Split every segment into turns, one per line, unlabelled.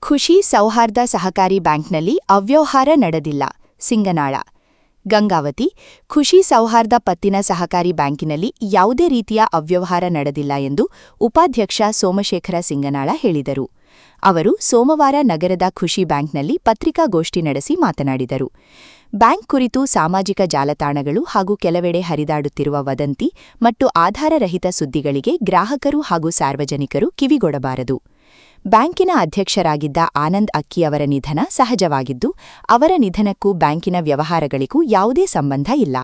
ಖುಷಿ ಸೌಹಾರ್ದ ಸಹಕಾರಿ ಬ್ಯಾಂಕ್ನಲ್ಲಿ ಅವ್ಯವಹಾರ ನಡೆದಿಲ್ಲ. ಸಿಂಗನಾಳ ಗಂಗಾವತಿ ಖುಷಿ ಸೌಹಾರ್ದ ಪತ್ತಿನ ಸಹಕಾರಿ ಬ್ಯಾಂಕಿನಲ್ಲಿ ಯಾವುದೇ ರೀತಿಯ ಅವ್ಯವಹಾರ ನಡೆದಿಲ್ಲ ಎಂದು ಉಪಾಧ್ಯಕ್ಷ ಸೋಮಶೇಖರ ಸಿಂಗನಾಳ ಹೇಳಿದರು. ಅವರು ಸೋಮವಾರ ನಗರದ ಖುಷಿ ಬ್ಯಾಂಕ್ನಲ್ಲಿ ಪತ್ರಿಕಾಗೋಷ್ಠಿ ನಡೆಸಿ ಮಾತನಾಡಿದರು. ಬ್ಯಾಂಕ್ ಕುರಿತು ಸಾಮಾಜಿಕ ಜಾಲತಾಣಗಳು ಹಾಗೂ ಕೆಲವೆಡೆ ಹರಿದಾಡುತ್ತಿರುವ ವದಂತಿ ಮತ್ತು ಆಧಾರರಹಿತ ಸುದ್ದಿಗಳಿಗೆ ಗ್ರಾಹಕರು ಹಾಗೂ ಸಾರ್ವಜನಿಕರು ಕಿವಿಗೊಡಬಾರದು. ಬ್ಯಾಂಕಿನ ಅಧ್ಯಕ್ಷರಾಗಿದ್ದ ಆನಂದ್ ಅಕ್ಕಿ ಅವರ ನಿಧನ ಸಹಜವಾಗಿದ್ದು, ಅವರ ನಿಧನಕ್ಕೂ ಬ್ಯಾಂಕಿನ ವ್ಯವಹಾರಗಳಿಗೂ ಯಾವುದೇ ಸಂಬಂಧ ಇಲ್ಲ.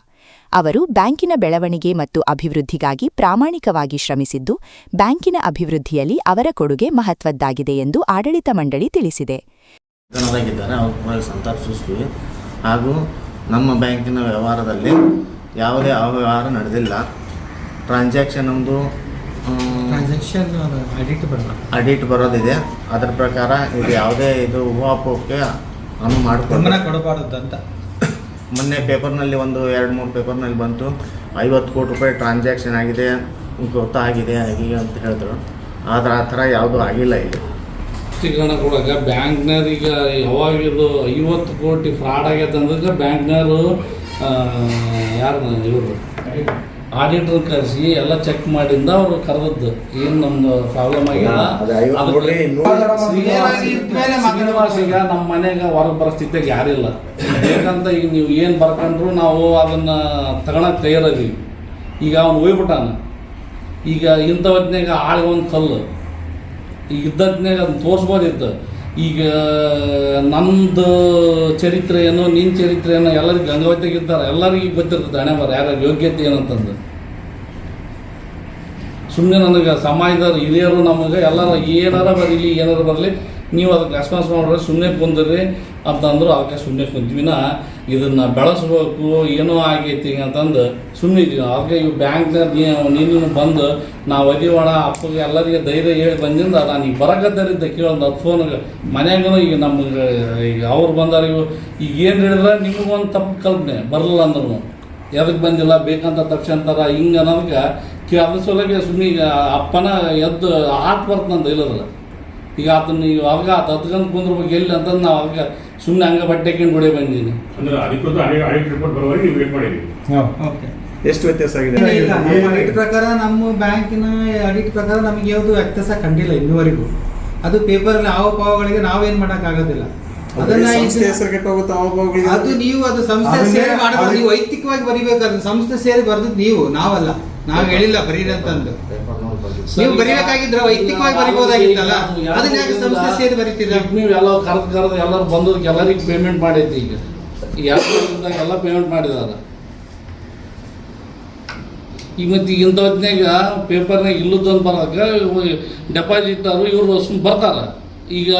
ಅವರು ಬ್ಯಾಂಕಿನ ಬೆಳವಣಿಗೆ ಮತ್ತು ಅಭಿವೃದ್ಧಿಗಾಗಿ ಪ್ರಾಮಾಣಿಕವಾಗಿ ಶ್ರಮಿಸಿದ್ದು, ಬ್ಯಾಂಕಿನ ಅಭಿವೃದ್ಧಿಯಲ್ಲಿ ಅವರ ಕೊಡುಗೆ ಮಹತ್ವದ್ದಾಗಿದೆ ಎಂದು ಆಡಳಿತ ಮಂಡಳಿ ತಿಳಿಸಿದೆ.
ಹಾಗೂ ನಮ್ಮ ಬ್ಯಾಂಕಿನ ವ್ಯವಹಾರದಲ್ಲಿ ಯಾವುದೇ ಅವ್ಯವಹಾರ ನಡೆದಿಲ್ಲ. ಟ್ರಾನ್ಸಾಕ್ಷನ್ ಆಡಿಟ್ ಬರೋದಿದೆ. ಅದರ ಪ್ರಕಾರ ಇದು ಯಾವುದೇ ಊಹಾಪೋಹಕ್ಕೆ ಮಾಡಿಕೊಡಬಾರದು ಅಂತ ಮೊನ್ನೆ ಪೇಪರ್ನಲ್ಲಿ 1-2-3 ಪೇಪರ್ನಲ್ಲಿ ಬಂತು. 50 ಕೋಟಿ ರೂಪಾಯಿ ಟ್ರಾನ್ಸಾಕ್ಷನ್ ಆಗಿದೆ, ಗೊತ್ತಾಗಿದೆ ಆಗಿದೆ ಅಂತ ಹೇಳಿದ್ರು. ಆದರೆ ಆ ಥರ ಯಾವುದೂ ಆಗಿಲ್ಲ. ಇಲ್ಲಿ
ಚಿತ್ರಣ ಕೊಡಾಗ ಬ್ಯಾಂಕ್ನವ್ರಿಗೆ ಯಾವಾಗಿದು 50 ಕೋಟಿ ಫ್ರಾಡ್ ಆಗ್ಯದ ಅಂದ್ರೆ ಬ್ಯಾಂಕ್ನವರು ಇವರು ಆಡಿಟರ್ ಕರೆಸಿ ಎಲ್ಲ ಚೆಕ್ ಮಾಡಿಂದ ಅವರು ಕರೆದದ್ದು ಏನು ನಮ್ದು ಪ್ರಾಬ್ಲಮ್ ಆಗಿಲ್ಲ. ಶ್ರೀನಿವಾಸಿಗ ನಮ್ಮ ಮನೆಗೆ ಹೊರಗೆ ಬರೋ ಸ್ಥಿತಿಯಾಗ ಯಾರಿಲ್ಲ. ಬೇಕಂತ ಈಗ ನೀವು ಏನು ಬರ್ಕೊಂಡ್ರು ನಾವು ಅದನ್ನು ತಗೊಳಕ್ಕೆ ತಯಾರಿದ್ದೀವಿ. ಈಗ ಅವ್ನು ಹೋಗ್ಬಿಟ್ಟಾನ. ಈಗ ಇಂಥ ಹೊತ್ತಿನಾಗ ಒಂದು ಕಲ್ಲು ಈಗ ಇದ್ದದ್ನಾಗ ಅದನ್ನ ತೋರಿಸ್ಬೋದಿತ್ತು. ಈಗ ನಮ್ಮದು ಚರಿತ್ರೆ ಏನೋ ನಿನ್ನ ಚರಿತ್ರೆ ಏನೋ ಎಲ್ಲರಿಗೂ ಗಂಗಾವತಿಗಿದ್ದಾರೆ, ಎಲ್ಲರಿಗೂ ಗೊತ್ತಿರ್ತದೆ ಹಣೆ ಬರ ಯಾರ ಯೋಗ್ಯತೆ ಏನಂತಂದು. ಸುಮ್ಮನೆ ನನಗೆ ಸಮಾಜದವ್ರು ಹಿರಿಯರು ನಮಗೆ ಎಲ್ಲರೂ ಏನಾರ ಬರಲಿ ಏನಾರು ಬರಲಿ ನೀವು ಅದಕ್ಕೆ ರೆಸ್ಪಾನ್ಸ್ ಮಾಡಿದ್ರೆ ಸುಮ್ಮನೆ ಕುಂದ್ರಿ ಅಂತಂದ್ರು. ಅದಕ್ಕೆ ಸುಮ್ಮನೆ ಕುಂತೀವಿನ ಇದನ್ನು ಬೆಳೆಸ್ಬೇಕು ಏನೋ ಆಗೈತಿ ಅಂತಂದು ಸುಮ್ಮನೆ ಇದ್ದೀವಿ. ಅದಕ್ಕೆ ಇವು ಬ್ಯಾಂಕ್ನಾಗ ನೀನು ಬಂದು ನಾವು ಒದಿವಾಣ ಅಪ್ಪಗೆ ಎಲ್ಲರಿಗೆ ಧೈರ್ಯ ಹೇಳಿ ಬಂದಿಂದ ನಾನು ಈಗ ಬರಕತ್ತರಿದ್ದ ಕೇಳೋದು ಅದು ಫೋನ್ಗೆ ಮನ್ಯಾಗೂ ಈಗ ನಮಗೆ ಈಗ ಅವ್ರು ಬಂದಾರ. ಈಗ ಏನು ಹೇಳಿದ್ರೆ ನಿಮಗೊಂದು ತಪ್ಪು ಕಲ್ಪನೆ ಬರಲಿಲ್ಲ ಅಂದ್ರೂ ಎದಕ್ಕೆ ಬಂದಿಲ್ಲ ಬೇಕಂತ ತಪ್ಸಂತಾರ ಹಿಂಗೆ ಅನ್ನೋದಕ್ಕೆ ಅದ್ರ ಸಲುವಾಗಿ ಸುಮ್ಮನೆ ಈಗ ಅಪ್ಪನ ಎದ್ದು ಆಟ ಬರ್ತಂತ ಇಲ್ಲದಲ್ಲ. ಈಗ ಅದನ್ನ ಈಗ ಅವಾಗ ಹತ್ಕೊಂಡು ಕುಂದ್ರಬೇಕು ಎಲ್ಲಿ ಅಂತಂದು ನಾವು ಅವಾಗ ಸುಮ್ಮನೆ ಹಂಗೆ ಬಟ್ಟೆ ಹಾಕೊಂಡು ಹೊಡೆ ಬಂದೀನಿ.
ಎಷ್ಟು ವ್ಯತ್ಯಾಸ ಆಗಿದೆ?
ಆಡಿಟ್ ಪ್ರಕಾರ ನಮ್ಮ ಬ್ಯಾಂಕಿನ ಆಡಿಟ್ ಪ್ರಕಾರ ನಮಗೆ ಯಾವುದು ವ್ಯತ್ಯಾಸ ಕಂಡಿಲ್ಲ ಇನ್ನುವರೆಗೂ. ಅದು ಪೇಪರಲ್ಲಿ ಹಾವಭಾವಗಳಿಗೆ ನಾವೇನು ಮಾಡೋಕ್ಕಾಗೋದಿಲ್ಲ. ಅದನ್ನ ಅದು ನೀವು ಅದು ಸಂಸ್ಥೆ ಸೇರಿ ಮಾಡಬಾರ್ದು. ನೀವು ವೈಯಕ್ತಿಕವಾಗಿ ಬರಿಬೇಕಾದ್ರೆ ಸಂಸ್ಥೆ ಸೇರಿ ಬರ್ದದ್ದು ನೀವು, ನಾವಲ್ಲ. ನಾವು ಹೇಳಿಲ್ಲ ಬರೀರಿ ಅಂತಂದು. ನೀವು ಬರೀಬೇಕಾಗಿದ್ರೆ ವೈಯಕ್ತಿಕವಾಗಿ ಬರಿಬಹುದಾಗಿತ್ತಲ್ಲ, ಅದನ್ನ ಯಾಕೆ ಸಂಸ್ಥೆ ಸೇರಿ ಬರೀತೀರ?
ನೀವು ಎಲ್ಲ ಕರೆದು ಎಲ್ಲರೂ ಬಂದದಕ್ಕೆ ಎಲ್ಲರಿಗೂ ಪೇಮೆಂಟ್ ಮಾಡೈತಿ. ಈಗ ಎಲ್ಲ ಪೇಮೆಂಟ್ ಮಾಡಿದಾರ. ಈಗ ಮತ್ತೆ ಇಂಥ ಹೊತ್ತಿನಾಗ ಪೇಪರ್ನಾಗ ಇಲ್ಲದಂತ ಬರೋಕೆ ಡೆಪಾಸಿಟರು ಇವರು ಬರ್ತಾರ. ಈಗ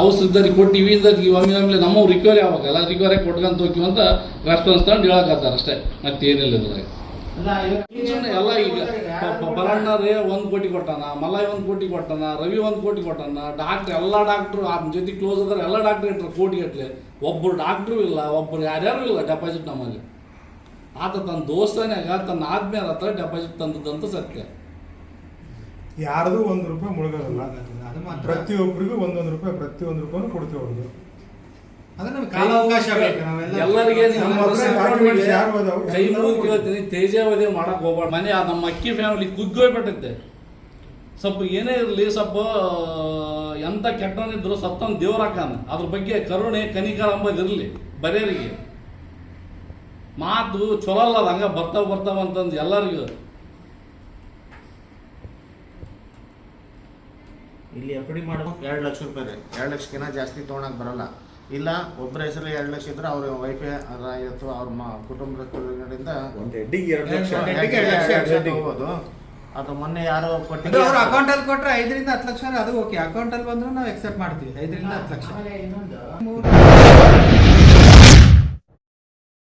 ಔಷಧರಿಗೆ ಕೊಟ್ಟಿವಿ ಇಂದಕ್ಕೆ ಒಮ್ಮೆ ನಮ್ಮ ರಿಕವರಿ ಆಗ್ಬೇಕಲ್ಲ, ರಿಕವರಿ ಕೊಟ್ಕೊಂತ ಹೋಗ್ತೀವಿ ಅಂತ ರೆಸ್ಪಾನ್ಸ್ ತಗೊಂಡು ಹೇಳಕತ್ತಾರ ಅಷ್ಟೇ, ಮತ್ತೇನಿಲ್ಲ ಇದ್ರಾಗ. ಎಲ್ಲ ಈಗ ಬರಣ್ಣರೇ 1 ಕೋಟಿ ಕೊಟ್ಟಾನ, ಮಲೈ 1 ಕೋಟಿ ಕೊಟ್ಟಾನ, ರವಿ 1 ಕೋಟಿ ಕೊಟ್ಟಾನ. ಡಾಕ್ಟ್ರ್ ಎಲ್ಲ ಡಾಕ್ಟ್ರು ಅದ್ರ ಜೊತೆ ಕ್ಲೋಸ್ ಅದಾರ. ಎಲ್ಲ ಡಾಕ್ಟ್ರ್ ಇಟ್ಟರು ಕೋಟಿಗಟ್ಟಲೆ. ಒಬ್ಬರು ಡಾಕ್ಟ್ರು ಇಲ್ಲ, ಒಬ್ಬರು ಯಾರ್ಯಾರು ಇಲ್ಲ ಡೆಪಾಸಿಟ್ ನಮ್ಮಲ್ಲಿ. ಆತ ತನ್ನ ದೋಸ್ತನಾಗ ತನ್ನ ಆದ್ಮೇಲೆ ಹತ್ರ ಡೆಪಾಸಿಟ್ ತಂದದ್ದಂತ ಸತ್ಯ.
ಯಾರ್ದು 1 ರೂಪಾಯಿ ಮುಳುಗೋದಿಲ್ಲ. ಪ್ರತಿಯೊಬ್ಬರಿಗೂ 1 ರೂಪಾಯಿ ಪ್ರತಿಯೊಂದು ರೂಪಾಯಿ ಕೊಡ್ತೀವಿ. ಅವ್ರಿಗೆ
ಎಲ್ಲರಿಗೆ ಕೈ ಮುಗಿ ಕೇಳ್ತೀನಿ, ತೇಜಾವಧಿ ಮಾಡಕ್ ಹೋಗ್ಬಾರ್ದು. ಮನೆ ನಮ್ಮ ಅಕ್ಕಿ ಫ್ಯಾಮಿಲಿ ಕುಗ್ಗೋಗ್ಬಿಟ್ಟೈತೆ. ಸ್ವಲ್ಪ ಏನೇ ಇರಲಿ, ಸ್ವಲ್ಪ ಎಂತ ಕೆಟ್ಟವನಿದ್ರು ಸತ್ತವನ್ ದೇವ್ರಾಕಾನ. ಅದ್ರ ಬಗ್ಗೆ ಕರುಣೆ ಕನಿಕರ ಅಂಬೋದಿರಲಿ ಬರೆಯರಿಗೆ. ಮಾತು ಚಲೋ ಅಲ್ಲ, ಅದು ಹಂಗ ಬರ್ತಾವ ಅಂತಂದು ಎಲ್ಲರಿಗೂ.
ಇಲ್ಲಿ ಎಫ್ ಡಿ ಮಾಡೋದು 2 ಲಕ್ಷ ರೂಪಾಯಿ. 2 ಲಕ್ಷಕ್ಕಿಂತ ಜಾಸ್ತಿ ತೊಗೊಳಕ್ ಬರಲ್ಲ. ಇಲ್ಲ ಒಬ್ಬರ ಹೆಸರು 2 ಲಕ್ಷ ಇದ್ರೆ ಅವ್ರ ವೈಫೈ ಅಥವಾ ಅವ್ರ ಕುಟುಂಬದಿಂದ 2 ಲಕ್ಷ ಹೋಗೋದು. ಅದು ಮೊನ್ನೆ ಯಾರೋ
ಕೊಟ್ಟಿದ್ದು ಅವ್ರ ಅಕೌಂಟಲ್ಲಿ ಕೊಟ್ಟರೆ 5 ರಿಂದ 10 ಲಕ್ಷ ಅದು ಓಕೆ. ಅಕೌಂಟಲ್ಲಿ ಬಂದ್ರೆ ನಾವು ಎಕ್ಸೆಪ್ಟ್ ಮಾಡ್ತೀವಿ 5 ರಿಂದ 10 ಲಕ್ಷ.